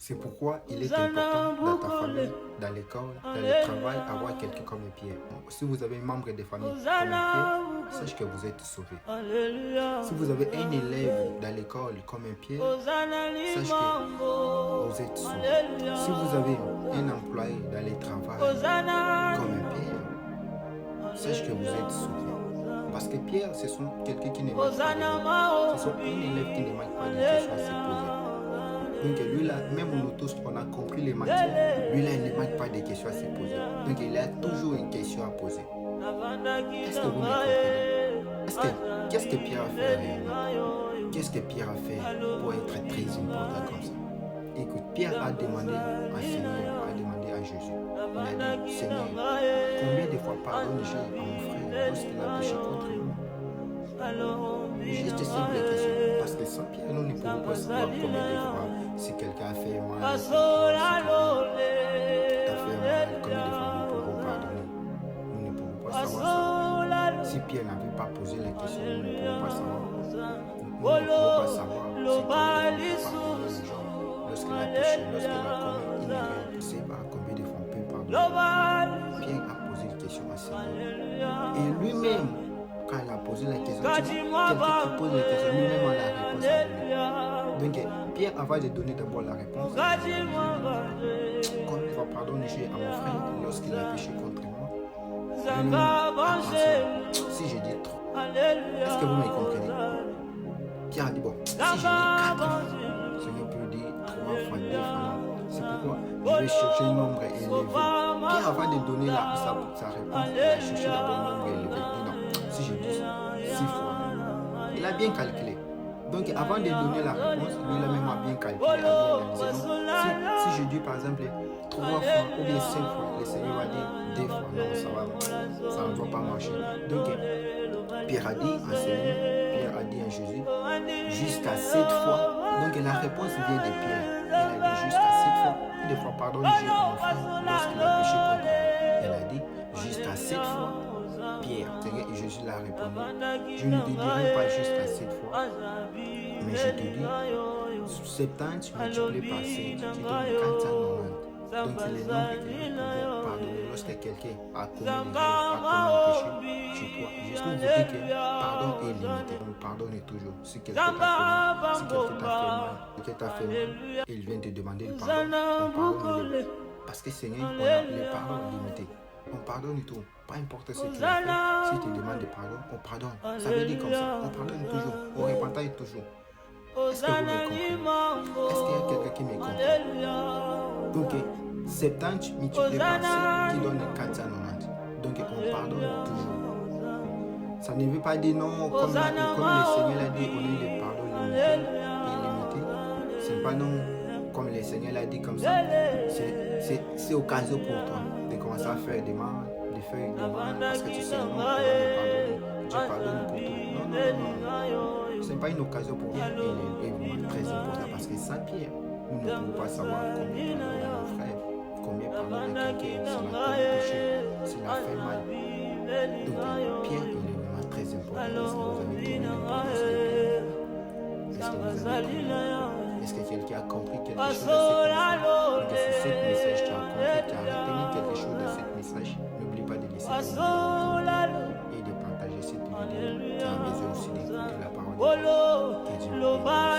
C'est pourquoi il est important dans ta famille, dans l'école, dans le travail, avoir quelqu'un comme Pierre. Si vous avez un membre de famille comme Pierre, sache que vous êtes sauvé. Si vous avez un élève dans l'école comme Pierre, sache que vous êtes sauvé. Si vous avez un employé dans le travail comme Pierre, sache que vous êtes sauvé. Parce que Pierre, ce sont quelqu'un qui ne manque pas de mots. Ce sont un élève qui ne manque pas de questions à se poser. Donc lui là, même nous tous, on a compris les matières. Lui là, il ne manque pas de questions à se poser. Donc il a toujours une question à poser. Est-ce que vous me comprenez? Qu'est-ce que Pierre a fait réellement? Qu'est-ce que Pierre a fait pour être très important comme ça? Écoute, Pierre a demandé à Seigneur, a demandé à Jésus. Il a dit, Seigneur, combien de fois pardonne-je à mon frère lorsqu'il a péché contre moi? Juste simple question. Parce que sans Pierre, nous ne pouvons pas savoir combien de fois si quelqu'un a fait mal, si quelqu'un t'a fait mal, combien de fois nous pouvons pardonner. Nous ne pouvons pas savoir ça. Si Pierre n'avait pas posé la question, nous ne pouvons pas savoir. Nous ne pouvons pas savoir si Pierre pardonne les gens lorsqu'il a péché, lorsqu'il a commis une erreur. Je ne sais pas combien de fois on peut pardonner. Pierre a posé une question à Seigneur. Et lui-même, quand il a posé la question, quelqu'un qui pose la question, lui-même a la réponse à donner. Donc, Pierre, avant de donner d'abord la réponse, comme il va pardonner à mon frère lorsqu'il a péché contre moi, attention, si je dis trop, est-ce que vous me comprenez? Pierre a dit, bon, si je dis 4 fois, Seigneur peut dire 3 fois, 2 fois, non. C'est pourquoi je vais chercher un nombre élevé. Pierre, avant de donner sa réponse, il a cherché d'abord un nombre élevé. Si je dis 6 fois, il a bien calculé. Donc avant de donner la réponse, lui il a même bien calculé, a bien analysé. Si je dis par exemple 3 fois ou bien 5 fois, le Seigneur va dire 2 fois. Non, ça ne va pas marcher. Donc Pierre a dit à Seigneur, Pierre a dit à Jésus, jusqu'à 7 fois. Donc la réponse vient de Pierre. Il a dit jusqu'à 7 fois. Des fois, pardonne Dieu à mon frère lorsqu'il a péché contre moi. Elle a dit jusqu'à 7 fois. Pierre, et Jésus l'a répondu, je ne te dirai pas jusqu'à 7 fois, mais je te dis 70 multiplié par 7, qui donne 490. Donc c'est les nombres que nous pouvons pardonner lorsque quelqu'un a commis un péché chez toi. Juste vous dis que pardon est limité, on pardonne toujours. Si quelqu'un t'a fait mal, il vient te demander le pardon, on pardonne. Parce que Seigneur, on a les pardons limités. On pardonne tout, pas importe ce que tu as fait. Si tu demandes de pardon, on pardonne. Ça veut dire comme ça, on pardonne toujours, on repentit toujours. Est-ce que vous me comprenez? Est-ce qu'il y a quelqu'un qui me comprend? Donc, 70 multiplié par 7 qui donne 490. Donc, on pardonne toujours. Ça ne veut pas dire non, comme le Seigneur l'a dit, on a des pardons illimités. C'est pas non, comme le Seigneur l'a dit comme ça. C'est occasion pour toi de commencer à faire des mal, de faire des mal, parce que tu sais, non, Dieu pardonne pour tout. Non. Ce n'est pas une occasion pour toi. Il est vraiment très important parce que sans Pierre, nous ne pouvons pas savoir combien pardonner à nos frères, combien pardonner à quelqu'un s'il a commis péché, s'il a fait mal. Donc, Pierre, il est vraiment très important. Est-ce que vous avez trouvé l'importance de Pierre? Est-ce que vous avez compris? Est-ce que quelqu'un a compris quelque chose de ce message? Tu as compris, tu as retenu quelque chose de ce message? N'oublie pas de laisser ton commentaire et de partager cette vidéo. Tu as besoin aussi d'écouter la parole de Dieu. Que Dieu vous bénisse.